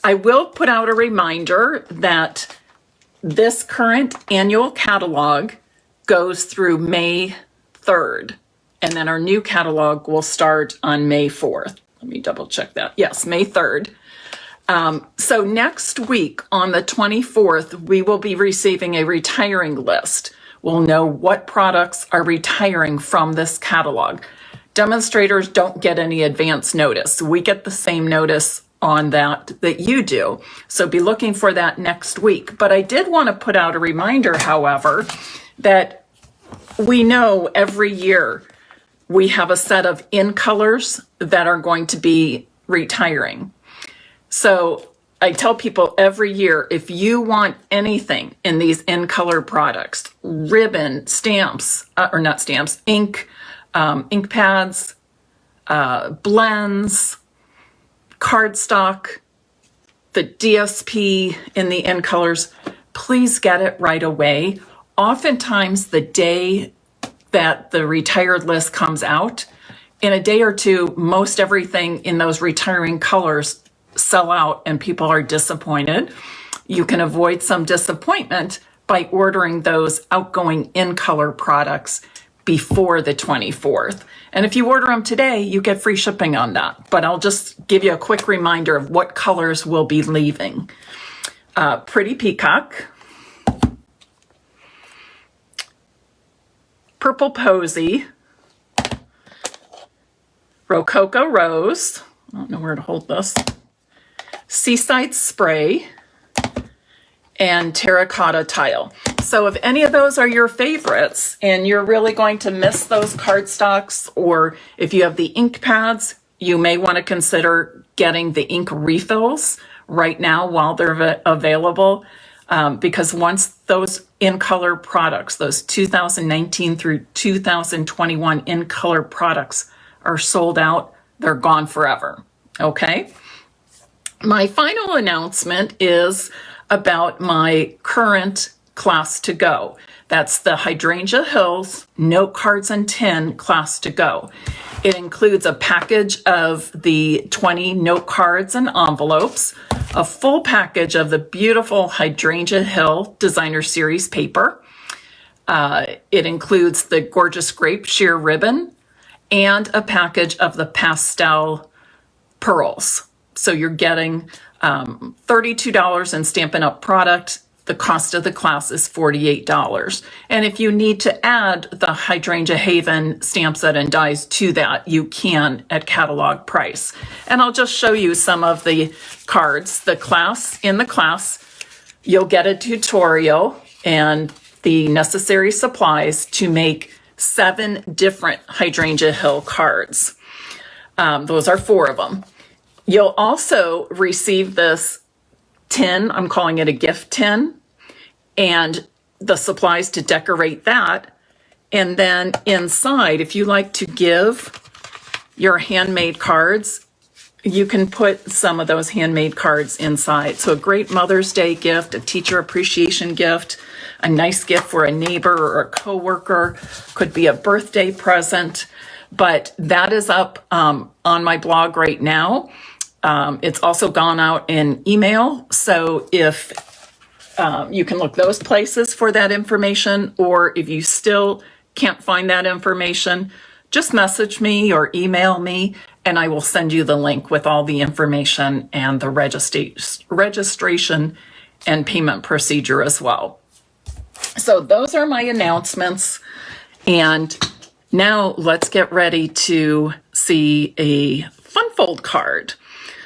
I will put out a reminder that this current annual catalog goes through May 3rd, and then our new catalog will start on May 4th. Let me double check that. Yes, May 3rd. So next week on the 24th, we will be receiving a retiring list. We'll know what products are retiring from this catalog. Demonstrators don't get any advance notice. We get the same notice on that you do. So be looking for that next week. But I did want to put out a reminder, however, that we know every year we have a set of in colors that are going to be retiring. So I tell people every year, if you want anything in these in color products, ribbon, stamps, or not stamps, ink, ink pads, blends, cardstock, the DSP in the in colors, please get it right away. Oftentimes the day that the retired list comes out, in a day or two, most everything in those retiring colors sell out and people are disappointed. You can avoid some disappointment by ordering those outgoing in color products before the 24th. And if you order them today, you get free shipping on that. But I'll just give you a quick reminder of what colors will be leaving. Pretty Peacock, Purple Posy, Rococo Rose, I don't know where to hold this, Seaside Spray, and Terracotta Tile. So if any of those are your favorites and you're really going to miss those cardstocks, or if you have the ink pads, you may want to consider getting the ink refills right now while they're available. Because once those in color products, those 2019 through 2021 in color products are sold out, they're gone forever. Okay. My final announcement is about my current class to go. That's the Hydrangea Hills Note Cards and Tin class to go. It includes a package of the 20 note cards and envelopes, a full package of the beautiful Hydrangea Hill Designer Series paper. It includes the gorgeous grape sheer ribbon and a package of the pastel pearls. So you're getting $32 in Stampin' Up! Product. The cost of the class is $48. And if you need to add the Hydrangea Haven stamp set and dies to that, you can at catalog price. And I'll just show you some of the cards. In the class, you'll get a tutorial and the necessary supplies to make 7 different Hydrangea Hill cards. Those are 4 of them. You'll also receive this tin, I'm calling it a gift tin, and the supplies to decorate that. And then inside, if you like to give your handmade cards, you can put some of those handmade cards inside. So a great Mother's Day gift, a teacher appreciation gift, a nice gift for a neighbor or a coworker, could be a birthday present. But that is up on my blog right now. It's also gone out in email. So if you can look those places for that information, or if you still can't find that information, just message me or email me and I will send you the link with all the information and the registration and payment procedure as well. So those are my announcements. And now let's get ready to see a fun fold card.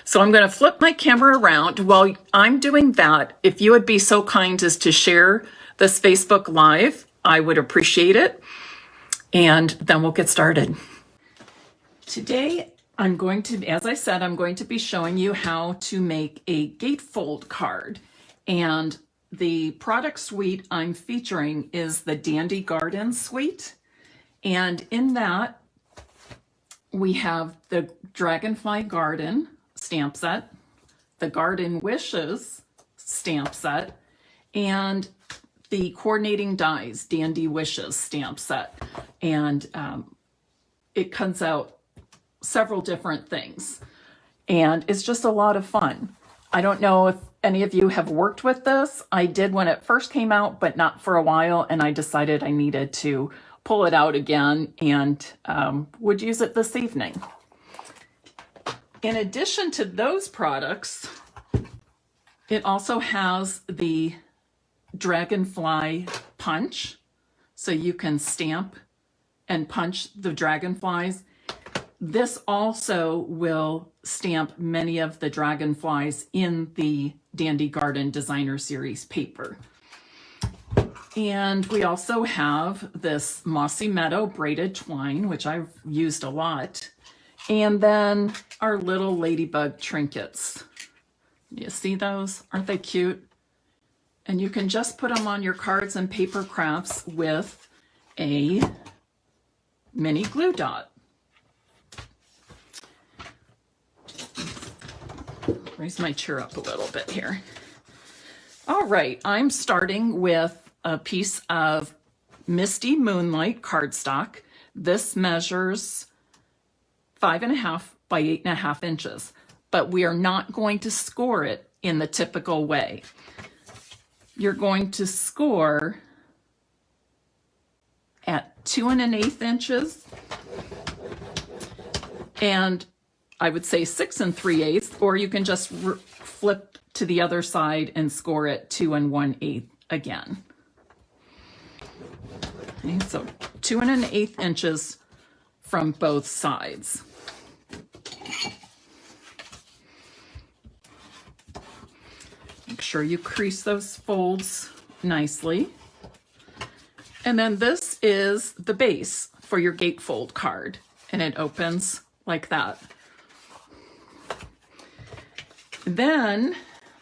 So I'm going to flip my camera around. While I'm doing that, if you would be so kind as to share this Facebook Live, I would appreciate it. And then we'll get started. Today, as I said, I'm going to be showing you how to make a gatefold card. And the product suite I'm featuring is the Dandy Garden suite. And in that, we have the Dragonfly Garden stamp set, the Garden Wishes stamp set, and the Coordinating Dies Dandy Wishes stamp set. And it comes out several different things. And it's just a lot of fun. I don't know if any of you have worked with this. I did when it first came out, but not for a while, and I decided I needed to pull it out again and would use it this evening. In addition to those products, it also has the Dragonfly punch, so you can stamp and punch the dragonflies. This also will stamp many of the dragonflies in the Dandy Garden Designer Series paper. And we also have this Mossy Meadow braided twine, which I've used a lot. And then our little ladybug trinkets. You see those? Aren't they cute? And you can just put them on your cards and paper crafts with a mini glue dot. Raise my chair up a little bit here. All right, I'm starting with a piece of Misty Moonlight cardstock. This measures 5.5 by 8.5 inches, but we are not going to score it in the typical way. You're going to score at 2 1/8 inches, and I would say 6 3/8, or you can just flip to the other side and score it 2 1/8 again. Okay, so 2 1/8 inches from both sides. Make sure you crease those folds nicely. And then this is the base for your gatefold card, and it opens like that. Then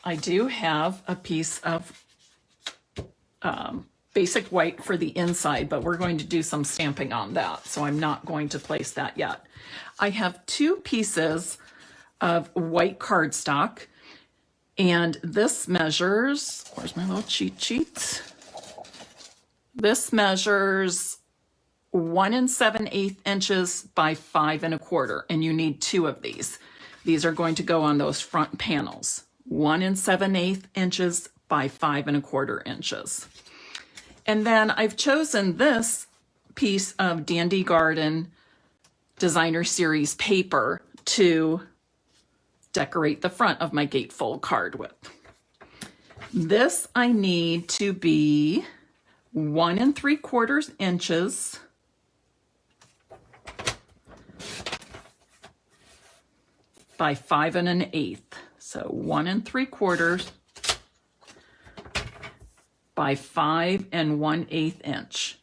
I do have a piece of basic white for the inside, but we're going to do some stamping on that, so I'm not going to place that yet. I have 2 pieces of white cardstock, and this measures, where's my little cheat sheet? This measures 1 7/8 inches by 5 1/4, and you need 2 of these. These are going to go on those front panels. 1 7/8 inches by 5 1/4 inches. And then I've chosen this piece of Dandy Garden Designer Series paper to decorate the front of my gatefold card with. This I need to be 1 3/4 inches by 5 1/8. So 1 3/4 by 5 1/8 inch.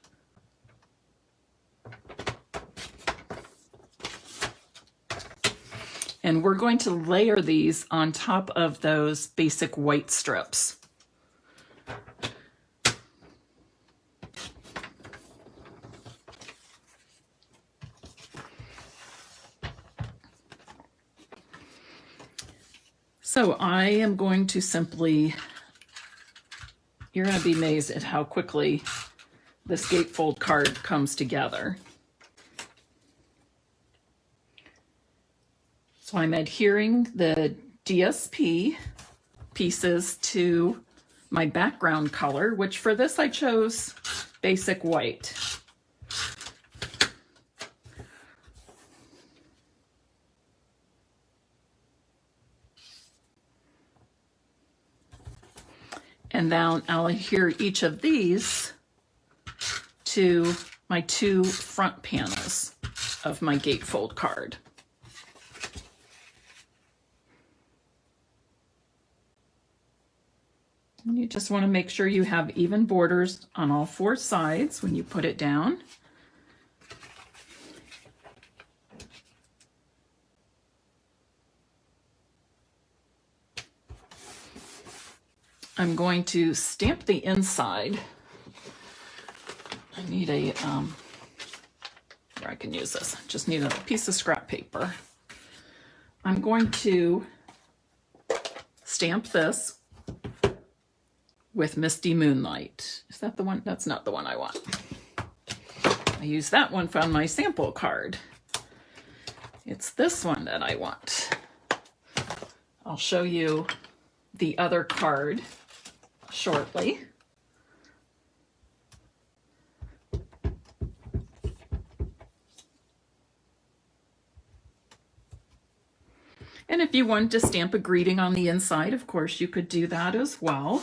And we're going to layer these on top of those basic white strips. So I am going to simply, you're going to be amazed at how quickly this gatefold card comes together. So I'm adhering the DSP pieces to my background color, which for this I chose basic white. And then I'll adhere each of these to my 2 front panels of my gatefold card. And you just want to make sure you have even borders on all 4 sides when you put it down. I'm going to stamp the inside. I need a, where I can use this. Just need a piece of scrap paper. I'm going to stamp this with Misty Moonlight. Is that the one? That's not the one I want. I use that one on my sample card. It's this one that I want. I'll show you the other card shortly. And if you wanted to stamp a greeting on the inside, of course, you could do that as well.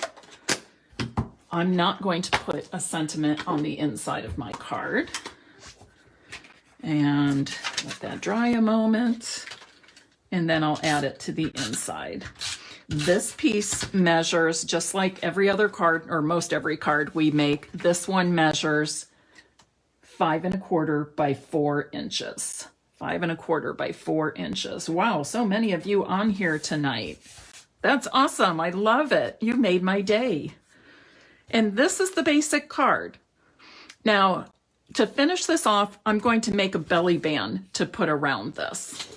I'm not going to put a sentiment on the inside of my card. And let that dry a moment. And then I'll add it to the inside. This piece measures just like every other card, or most every card we make. This one measures 5 1/4 by 4 inches. 5 1/4 by 4 inches. Wow, so many of you on here tonight. That's awesome. I love it. You made my day. And this is the basic card. Now, to finish this off, I'm going to make a belly band to put around this.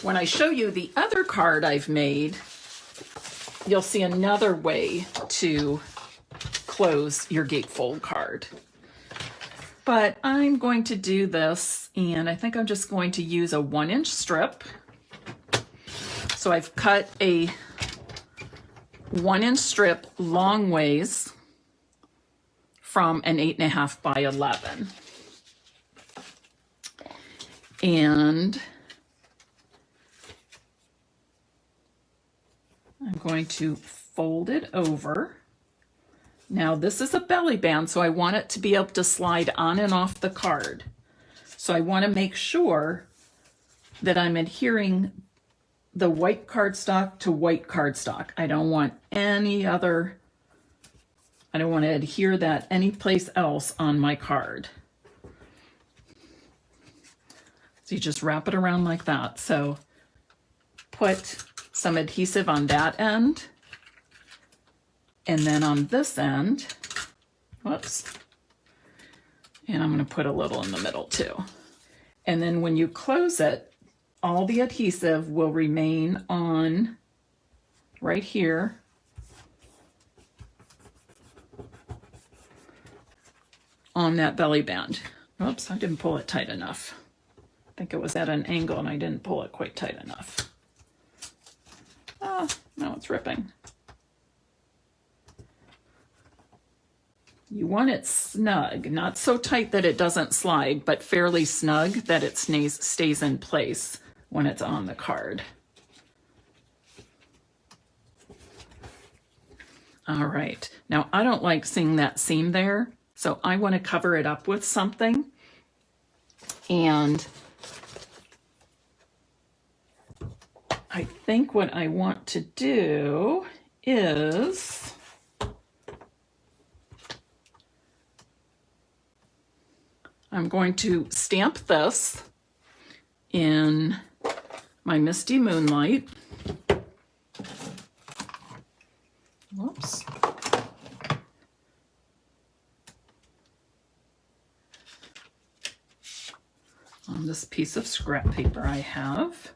When I show you the other card I've made, you'll see another way to close your gatefold card. But I'm going to do this, and I think I'm just going to use a 1-inch strip. So I've cut a 1-inch strip long ways from an 8.5 by 11. And I'm going to fold it over. Now this is a belly band, so I want it to be able to slide on and off the card. So I want to make sure that I'm adhering the white cardstock to white cardstock. I don't want any other, I don't want to adhere that anyplace else on my card. So you just wrap it around like that. So put some adhesive on that end. And then on this end, whoops, and I'm going to put a little in the middle too. And then when you close it, all the adhesive will remain on right here. On that belly band. Oops, I didn't pull it tight enough. I think it was at an angle and I didn't pull it quite tight enough. Ah, now it's ripping. You want it snug, not so tight that it doesn't slide, but fairly snug that it stays in place when it's on the card. All right, now I don't like seeing that seam there, so I want to cover it up with something. And I think what I want to do is I'm going to stamp this in my Misty Moonlight. Whoops. On this piece of scrap paper I have.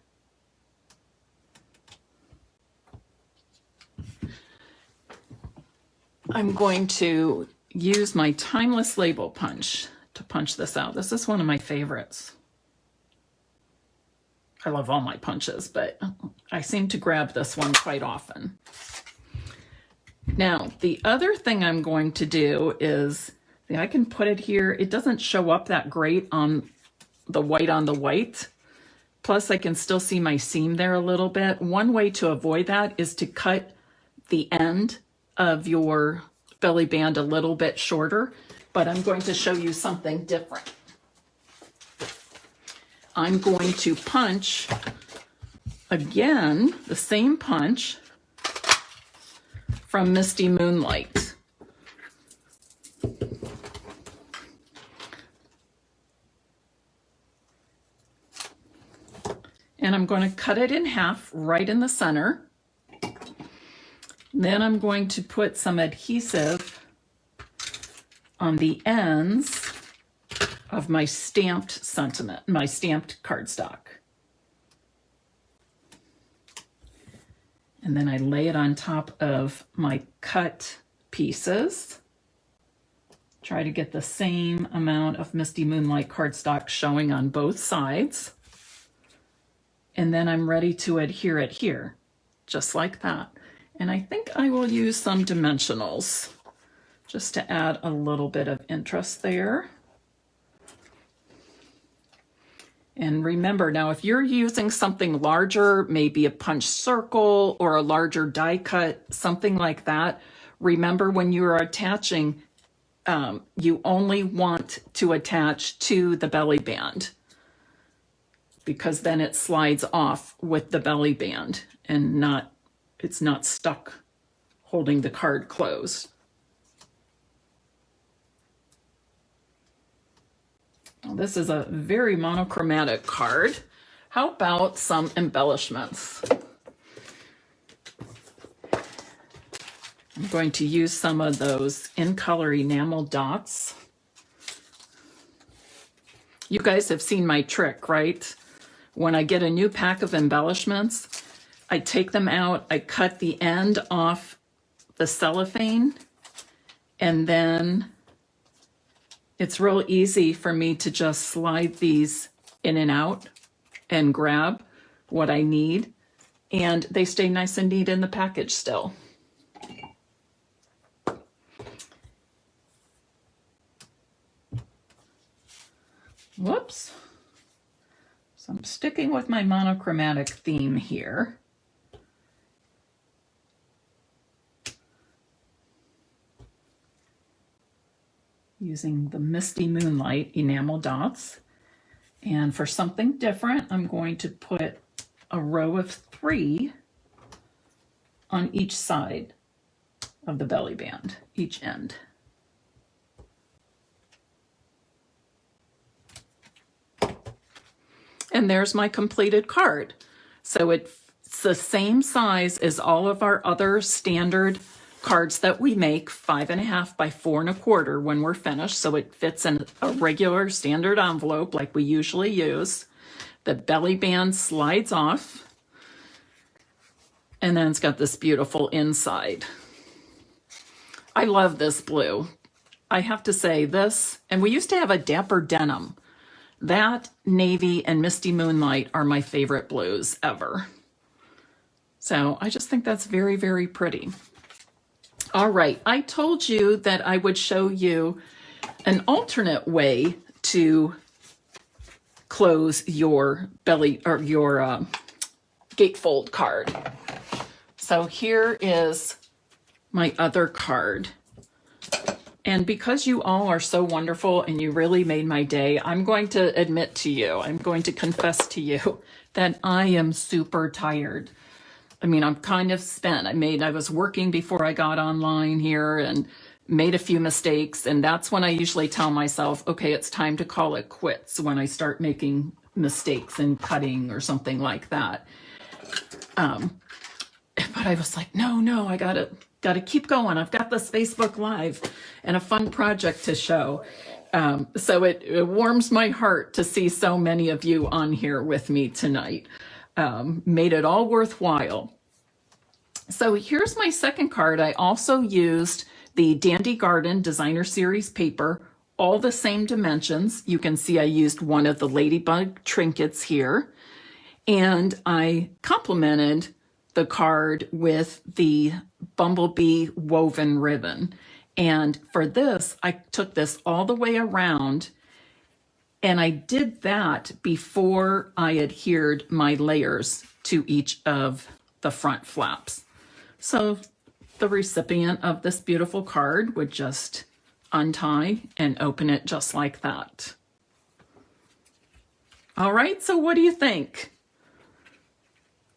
I'm going to use my Timeless Label Punch to punch this out. This is one of my favorites. I love all my punches, but I seem to grab this one quite often. Now, the other thing I'm going to do is, see, I can put it here. It doesn't show up that great on the white. Plus, I can still see my seam there a little bit. One way to avoid that is to cut the end of your belly band a little bit shorter, but I'm going to show you something different. I'm going to punch, again, the same punch from Misty Moonlight. And I'm going to cut it in half right in the center. Then I'm going to put some adhesive on the ends of my stamped sentiment, my stamped cardstock. And then I lay it on top of my cut pieces. Try to get the same amount of Misty Moonlight cardstock showing on both sides. and then I'm ready to adhere it here, just like that. And I think I will use some dimensionals just to add a little bit of interest there. And remember, now if you're using something larger, maybe a punch circle or a larger die cut, something like that, remember when you're attaching, you only want to attach to the belly band, because then it slides off with the belly band and it's not stuck holding the card closed. Well, this is a very monochromatic card. How about some embellishments? I'm going to use some of those in color enamel dots. You guys have seen my trick, right? When I get a new pack of embellishments, I take them out, I cut the end off the cellophane, and then it's real easy for me to just slide these in and out and grab what I need, and they stay nice and neat in the package still. Whoops. So I'm sticking with my monochromatic theme here. Using the Misty Moonlight enamel dots. And for something different, I'm going to put a row of 3 on each side of the belly band, each end. And there's my completed card. So it's the same size as all of our other standard cards that we make, 5.5 by 4 1/4 when we're finished. So it fits in a regular standard envelope like we usually use. The belly band slides off. And then it's got this beautiful inside. I love this blue. I have to say this, and we used to have a Dapper Denim. That, Navy, and Misty Moonlight are my favorite blues ever. So I just think that's very, very pretty. All right, I told you that I would show you an alternate way to close your belly or your gatefold card. So here is my other card. And because you all are so wonderful and you really made my day, I'm going to admit to you, I'm going to confess to you that I am super tired. I mean, I'm kind of spent. I was working before I got online here and made a few mistakes. And that's when I usually tell myself, okay, it's time to call it quits when I start making mistakes in cutting or something like that. But I was like, no, I gotta keep going. I've got this Facebook Live and a fun project to show. So it warms my heart to see so many of you on here with me tonight. Made it all worthwhile. So here's my second card. I also used the Dandy Garden Designer Series paper, all the same dimensions. You can see I used one of the ladybug trinkets here, and I complemented the card with the bumblebee woven ribbon. And for this, I took this all the way around, and I did that before I adhered my layers to each of the front flaps. So the recipient of this beautiful card would just untie and open it just like that. All right, so what do you think?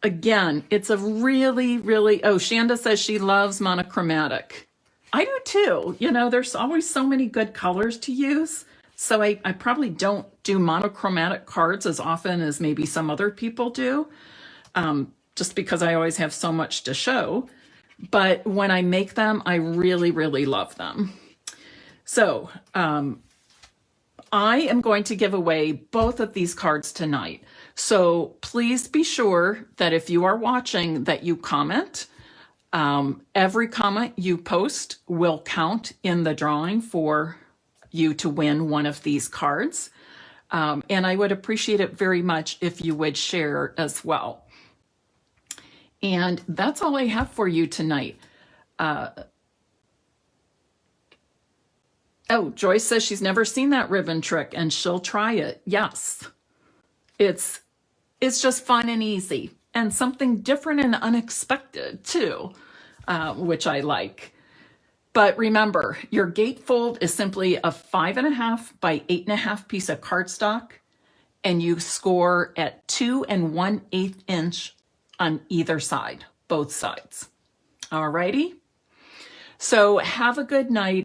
Again, it's a really, oh, Shanda says she loves monochromatic. I do too. You know, there's always so many good colors to use. So I probably don't do monochromatic cards as often as maybe some other people do, just because I always have so much to show. But when I make them, I really, really love them. So I am going to give away both of these cards tonight. So please be sure that if you are watching that you comment. Every comment you post will count in the drawing for you to win one of these cards. And I would appreciate it very much if you would share as well. And that's all I have for you tonight. Oh, Joyce says she's never seen that ribbon trick and she'll try it. Yes, it's just fun and easy and something different and unexpected too, which I like. But remember, your gatefold is simply a 5.5 by 8.5 piece of cardstock, and you score at 2 1/8 inch on either side, both sides. All righty. So have a good night.